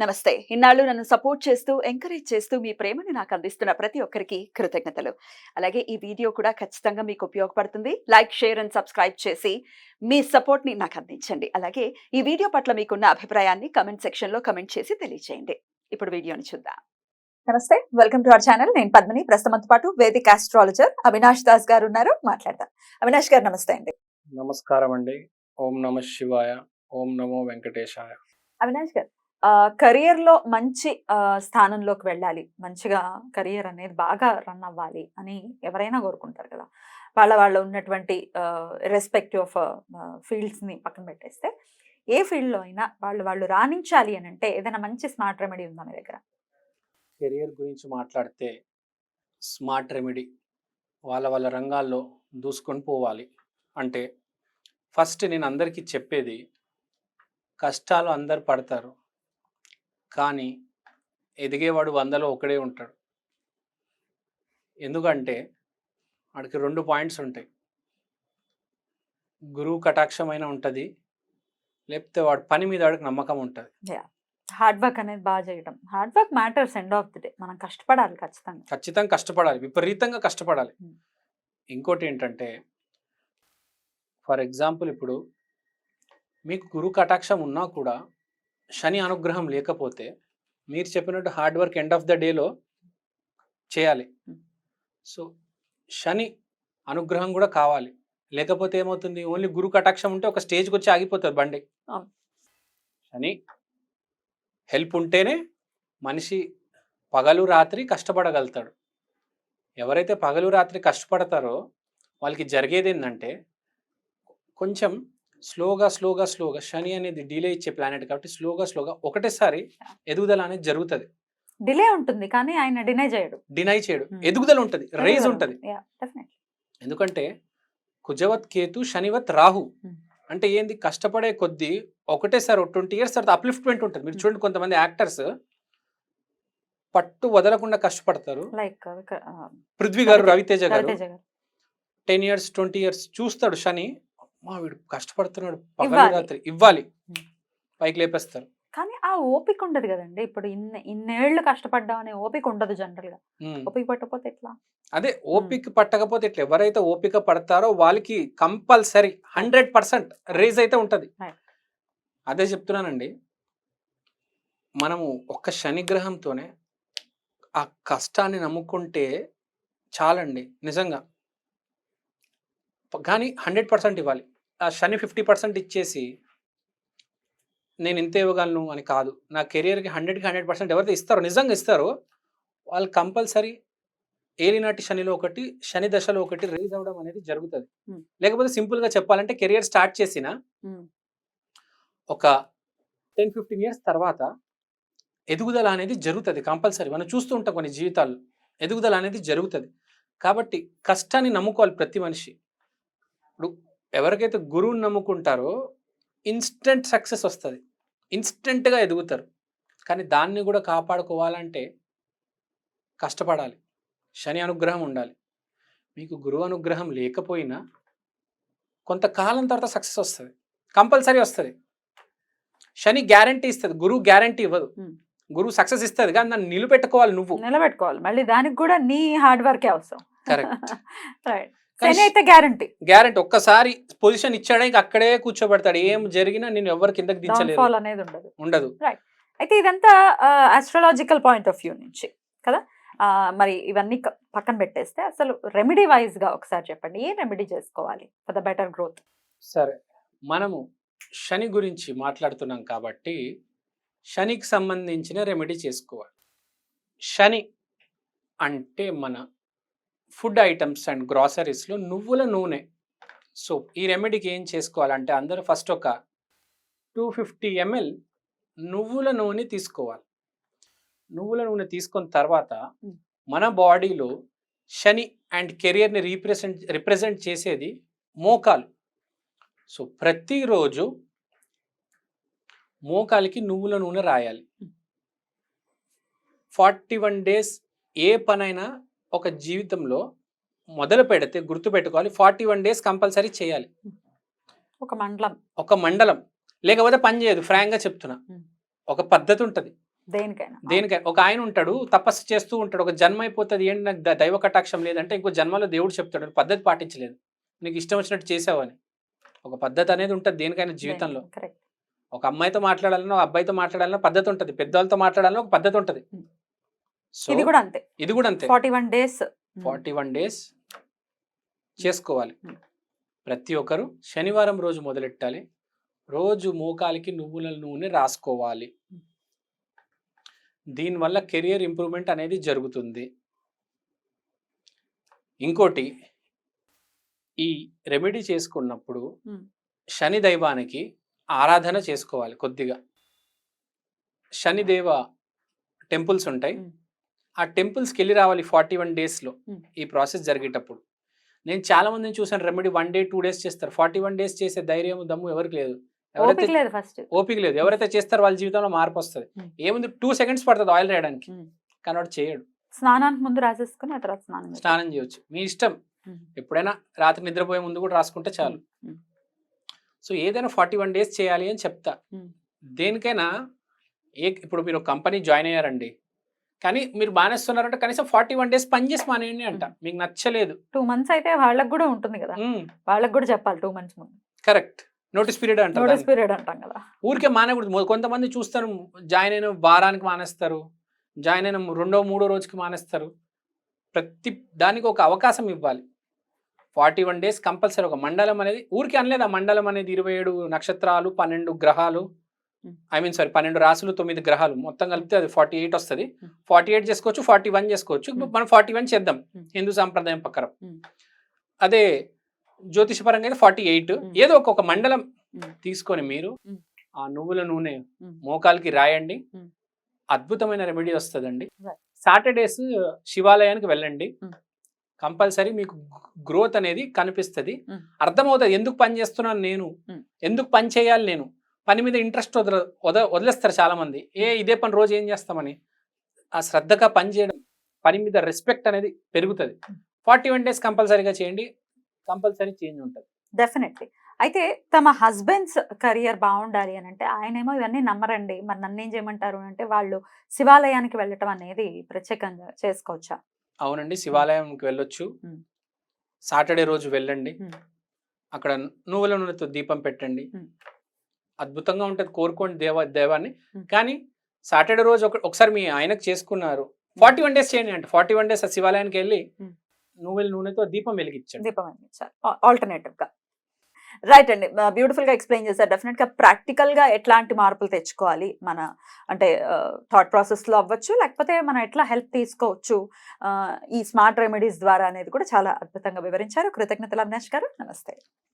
నమస్తే. ఇన్నాళ్ళు నన్ను సపోర్ట్ చేస్తూ, ఎంకరేజ్ చేస్తూ మీ ప్రేమని నాకు అందిస్తున్న ప్రతి ఒక్కరికి కృతజ్ఞతలు. అలాగే ఈ వీడియో కూడా ఖచ్చితంగా మీకు ఉపయోగపడుతుంది. లైక్, షేర్ అండ్ సబ్స్క్రైబ్ చేసి మీ సపోర్ట్‌ని నాకు అందించండి. అలాగే ఈ వీడియో పట్ల మీకున్న అభిప్రాయాన్ని కామెంట్ సెక్షన్‌లో కామెంట్ చేసి తెలియజేయండి. ఇప్పుడు వీడియోని చూద్దాం. నమస్తే. Welcome to our channel. నేను పద్మిని. ప్రస్తుతంతో పాటు వేదిక్ ఆస్ట్రాలజర్ అవినాష్ దాస్ గారు ఉన్నారు. మాట్లాడదాం. అవినాష్ గారు నమస్తే అండి. నమస్కారం అండి. ఓం నమ శివాయ. ఓం నమో వెంకటేశాయ. అవినాష్ గారు కెరియర్‌లో మంచి స్థానంలోకి వెళ్ళాలి. మంచిగా కెరియర్ అనేది బాగా రన్ అవ్వాలి అని ఎవరైనా కోరుకుంటారు కదా! వాళ్ళ ఉన్నటువంటి రెస్పెక్టివ్ ఆఫ్ ఫీల్డ్స్‌ని పక్కన పెట్టేస్తే, ఏ ఫీల్డ్‌లో అయినా వాళ్ళు రాణించాలి అనంటే ఏదైనా మంచి స్మార్ట్ రెమెడీ ఉందా మీ దగ్గర? కెరియర్ గురించి మాట్లాడితే స్మార్ట్ రెమెడీ వాళ్ళ రంగాల్లో దూసుకొని పోవాలి. అంటే ఫస్ట్ నేను అందరికీ చెప్పేది, కష్టాలు అందరు పడతారు. కానీ ఎదిగేవాడు 100లో ఒకడే ఉంటాడు. ఎందుకంటే వాడికి 2 పాయింట్స్ ఉంటాయి. గురువు కటాక్షమైన ఉంటుంది, లేకపోతే వాడి పని మీద వాడికి నమ్మకం ఉంటుంది. హార్డ్ వర్క్ అనేది బాగా చేయడం. Hard work matters end of the day. మనం కష్టపడాలి ఖచ్చితంగా. ఖచ్చితంగా కష్టపడాలి, విపరీతంగా కష్టపడాలి. ఇంకోటి ఏంటంటే, ఫర్ ఎగ్జాంపుల్ ఇప్పుడు మీకు గురు కటాక్షం ఉన్నా కూడా శని అనుగ్రహం లేకపోతే మీరు చెప్పినట్టు hard work end of the డేలో చేయాలి. సో శని అనుగ్రహం కూడా కావాలి. లేకపోతే ఏమవుతుంది, ఓన్లీ గురు కటాక్షం ఉంటే ఒక స్టేజ్కి వచ్చి ఆగిపోతుంది బండి. శని హెల్ప్ ఉంటేనే మనిషి పగలు రాత్రి కష్టపడగలుగుతాడు. ఎవరైతే పగలు రాత్రి కష్టపడతారో వాళ్ళకి జరిగేది ఏంటంటే, కొంచెం స్లోగా శని అనేది డిలే ఇచ్చే ప్లానెట్ కాబట్టి స్లోగా ఒకటేసారి ఎదుగుదల అనేది జరుగుతుంది. డిలే ఉంటుంది కానీ ఆయన డినై చేయడు. ఎదుగుదల ఉంటుంది, రేజ్ ఉంటుంది. ఎందుకంటే కుజవత్ కేతు, శనివత్ రాహు. అంటే ఏంది, కష్టపడే కొద్దీ ఒకటేసారి 20 years తర్వాత అప్లిఫ్ట్మెంట్ ఉంటుంది. మీరు చూడండి, కొంతమంది యాక్టర్స్ పట్టు వదలకుండా కష్టపడతారు. లైక్ పృథ్వీ గారు, రవితేజ గారు 10 years 20 years చూస్తాడు శని, మా వీడు కష్టపడుతున్నాడు, పగలు రాత్రి ఇవ్వాలి, పైకి లేపేస్తారు. కానీ ఆ ఓపిక ఉండదు కదండి. ఇప్పుడు ఇన్నేళ్లు కష్టపడ్డాం అనే ఓపిక ఉండదు జనరల్ గా. ఓపిక పట్టకపోతే ఎట్లా? అదే ఓపిక పట్టకపోతే ఎట్లా? ఎవరైతే ఓపిక పడతారో వాళ్ళకి కంపల్సరీ 100% రేజ్ అయితే ఉంటది. అదే చెప్తున్నానండి. మనము ఒక్క శనిగ్రహంతోనే ఆ కష్టాన్ని నమ్ముకుంటే చాలండి నిజంగా. కానీ 100% ఇవ్వాలి. ఆ శని 50% ఇచ్చేసి నేను ఇంత ఇవ్వగలను అని కాదు. నా కెరియర్కి 100కి 100% ఎవరైతే ఇస్తారో, నిజంగా ఇస్తారో, వాళ్ళు కంపల్సరీ ఏలినాటి శనిలో ఒకటి, శని దశలో ఒకటి రేజ్ అవ్వడం అనేది జరుగుతుంది. లేకపోతే సింపుల్గా చెప్పాలంటే, కెరియర్ స్టార్ట్ చేసిన ఒక 10-15 years తర్వాత ఎదుగుదల అనేది జరుగుతుంది కంపల్సరీ. మనం చూస్తూ ఉంటాం కొన్ని జీవితాల్లో ఎదుగుదల అనేది జరుగుతుంది. కాబట్టి కష్టాన్ని నమ్ముకోవాలి ప్రతి మనిషి. ఇప్పుడు ఎవరికైతే గురువుని నమ్ముకుంటారో ఇన్స్టెంట్ సక్సెస్ వస్తుంది, ఇన్స్టెంట్గా ఎదుగుతారు. కానీ దాన్ని కూడా కాపాడుకోవాలంటే కష్టపడాలి, శని అనుగ్రహం ఉండాలి. మీకు గురువు అనుగ్రహం లేకపోయినా కొంతకాలం తర్వాత సక్సెస్ వస్తుంది, కంపల్సరీ వస్తుంది. శని గ్యారంటీ ఇస్తుంది, గురువు గ్యారంటీ ఇవ్వదు. గురువు సక్సెస్ ఇస్తుంది కానీ దాన్ని నిలబెట్టుకోవాలి, నువ్వు నిలబెట్టుకోవాలి. మళ్ళీ దానికి కూడా నీ హార్డ్ వర్కే అవసరం. కరెక్ట్. గ్యారంటీ ఒక్కసారి పొజిషన్ ఇచ్చాడే అక్కడే కూర్చోబెడతాడు. ఏం జరిగినా నేను ఎవరి కిందకి దించలేదు అనేది ఉండదు. అయితే ఇదంతా ఆస్ట్రాలజికల్ పాయింట్ ఆఫ్ వ్యూ నుంచి కదా. మరి ఇవన్నీ పక్కన పెట్టేస్తే అసలు రెమెడీ వైజ్ గా ఒకసారి చెప్పండి, ఏ రెమెడీ చేసుకోవాలి ఫర్ ద బెటర్ గ్రోత్? సరే, మనము శని గురించి మాట్లాడుతున్నాం కాబట్టి శనికి సంబంధించిన రెమెడీ చేసుకోవాలి. శని అంటే మన ఫుడ్ ఐటమ్స్ అండ్ గ్రాసరీస్లో నువ్వుల నూనె. సో ఈ రెమెడీకి ఏం చేసుకోవాలంటే, అందరూ ఫస్ట్ ఒక 250 ml నువ్వుల నూనె తీసుకోవాలి. నువ్వుల నూనె తీసుకున్న తర్వాత మన బాడీలో శని అండ్ కెరియర్ని రిప్రజెంట్ చేసేది మోకాలు. సో ప్రతిరోజు మోకాలికి నువ్వుల నూనె రాయాలి. 41 days ఏ పనైనా ఒక జీవితంలో మొదలు పెడితే గుర్తుపెట్టుకోవాలి, 41 days కంపల్సరీ చేయాలి. ఒక మండలం లేకపోతే పని చేయదు. ఫ్రాంక్గా చెప్తున్నా, ఒక పద్ధతి ఉంటుంది. దేనికైనా దేనికైనా ఒక ఆయన ఉంటాడు, తపస్సు చేస్తూ ఉంటాడు, ఒక జన్మ అయిపోతుంది, ఏంటి నాకు దైవ కటాక్షం లేదంటే ఇంకో జన్మలో దేవుడు చెప్తాడు పద్ధతి పాటించలేదు, నీకు ఇష్టం వచ్చినట్టు చేసావని. ఒక పద్ధతి అనేది ఉంటుంది దేనికైనా జీవితంలో. కరెక్ట్. ఒక అమ్మాయితో మాట్లాడాలన్నా, ఒక అబ్బాయితో మాట్లాడాలన్నా పద్ధతి ఉంటుంది, పెద్దవాళ్ళతో మాట్లాడాలన్నా ఒక పద్ధతి ఉంటుంది. సో ఇది కూడా అంతే. ఇది కూడా అంతే. 41 డేస్ 41 డేస్ చేసుకోవాలి. ప్రతి ఒక్కరు శనివారం రోజు మొదలెట్టాలి. రోజు మోకాలికి నువ్వుల నూనె రాసుకోవాలి. దీనివల్ల కెరియర్ ఇంప్రూవ్మెంట్ అనేది జరుగుతుంది. ఇంకోటి, ఈ రెమెడీ చేసుకున్నప్పుడు శని దైవానికి ఆరాధన చేసుకోవాలి. కొద్దిగా శనిదేవ టెంపుల్స్ ఉంటాయి, ఆ టెంపుల్స్కి వెళ్ళి రావాలి 41 డేస్లో. ఈ ప్రాసెస్ జరిగేటప్పుడు నేను చాలా మందిని చూసాను, రెమెడీ 1 డే 2 డేస్ చేస్తారు. 41 డేస్ చేసే ధైర్యం దమ్ము ఎవరికి లేదు. ఓపిక లేదు. ఎవరైతే చేస్తారో వాళ్ళ జీవితంలో మార్పు వస్తుంది. ఏముంది 2 seconds పడుతుంది ఆయిల్ రాయడానికి, కానీ వాడు చేయడు. స్నానానికి ముందు రాసేసుకుని ఆ తర్వాత స్నానం చేయొచ్చు, మీ ఇష్టం. ఎప్పుడైనా రాత్రి నిద్రపోయే ముందు కూడా రాసుకుంటే చాలు. సో ఏదైనా 41 డేస్ చేయాలి అని చెప్తా. దేనికైనా ఇప్పుడు మీరు కంపెనీ జాయిన్ అయ్యారండి, కానీ మీరు మానేస్తున్నారంటే కనీసం 41 డేస్ పని చేసి మానేయండి అంట. మీకు నచ్చలేదు 2 months అయితే వాళ్ళకి కూడా ఉంటుంది కదా, వాళ్ళకి కూడా చెప్పాలి 2 months ముందు. కరెక్ట్, నోటీస్ పీరియడ్ అంటారు. నోటీస్ పీరియడ్ అంటాం కదా. ఊరికే మానేకూడదు. కొంతమంది చూస్తారు, జాయిన్ అయిన వారానికి మానేస్తారు, జాయిన్ అయిన 2వ 3వ రోజుకి మానేస్తారు. ప్రతి దానికి ఒక అవకాశం ఇవ్వాలి. 41 డేస్ కంపల్సరీ. ఒక మండలం అనేది ఊరికి అనలేదు. ఆ మండలం అనేది 27 నక్షత్రాలు, 12 గ్రహాలు, 12 రాసులు, 9 గ్రహాలు మొత్తం కలిపితే అది 48 వస్తుంది. 48 చేసుకోవచ్చు, 41 చేసుకోవచ్చు. మనం 41 చేద్దాం హిందూ సాంప్రదాయం ప్రకారం. అదే జ్యోతిషపరంగా అయితే 48. ఏదో ఒక మండలం తీసుకొని మీరు ఆ నువ్వుల నూనె మోకాలకి రాయండి. అద్భుతమైన రెమెడీ వస్తుందండి. సాటర్డేస్ శివాలయానికి వెళ్ళండి, కంపల్సరీ మీకు గ్రోత్ అనేది కనిపిస్తుంది. అర్థమవుతుంది ఎందుకు పని చేస్తున్నాను నేను, ఎందుకు పని చేయాలి నేను. పని మీద ఇంట్రెస్ట్ వదిలేస్తారు చాలా మంది. ఇదే పని రోజు ఏం చేస్తామని. ఆ శ్రద్ధగా పని చేయడం, పని మీద రెస్పెక్ట్ అనేది పెరుగుతుంది. 41 డేస్ కంపల్సరీగా చేయండి, కంపల్సరీ చేంజ్ ఉంటుంది. డెఫినెట్లీ. అయితే తమ హస్బెండ్స్ కెరియర్ బాగుండాలి అని అంటే ఆయనేమో ఇవన్నీ నమ్మరండి, మరి నన్ను ఏం చేయమంటారు అంటే వాళ్ళు శివాలయానికి వెళ్ళటం అనేది ప్రత్యేకంగా చేసుకోవచ్చా? అవునండి, శివాలయంకి వెళ్ళొచ్చు. సాటర్డే రోజు వెళ్ళండి, అక్కడ నువ్వుల నూనెతో దీపం పెట్టండి. అద్భుతంగా ఉంటుంది. కోరుకోండి దేవాన్ని. కానీ సాటర్డే రోజు ఒకసారి మీ ఆయనకు చేసుకున్నారు, 41 డేస్ చేయండి అంటే 41 డేస్ ఆ శివాలయానికి వెళ్ళి నువ్వుల నూనెతో దీపం వెలిగించండి. దీపం వెలిగించాలి ఆల్టర్నేటివ్ గా. రైట్ అండి, బ్యూటిఫుల్ గా ఎక్స్ప్లెయిన్ చేశారు. డెఫినెట్ గా ప్రాక్టికల్ గా ఎట్లాంటి మార్పులు తెచ్చుకోవాలి మన అంటే థాట్ ప్రాసెస్ లో అవ్వచ్చు, లేకపోతే మనం ఎట్లా హెల్ప్ తీసుకోవచ్చు ఈ స్మార్ట్ రెమెడీస్ ద్వారా అనేది కూడా చాలా అద్భుతంగా వివరించారు. కృతజ్ఞతలు అవినాష్ గారు, నమస్తే.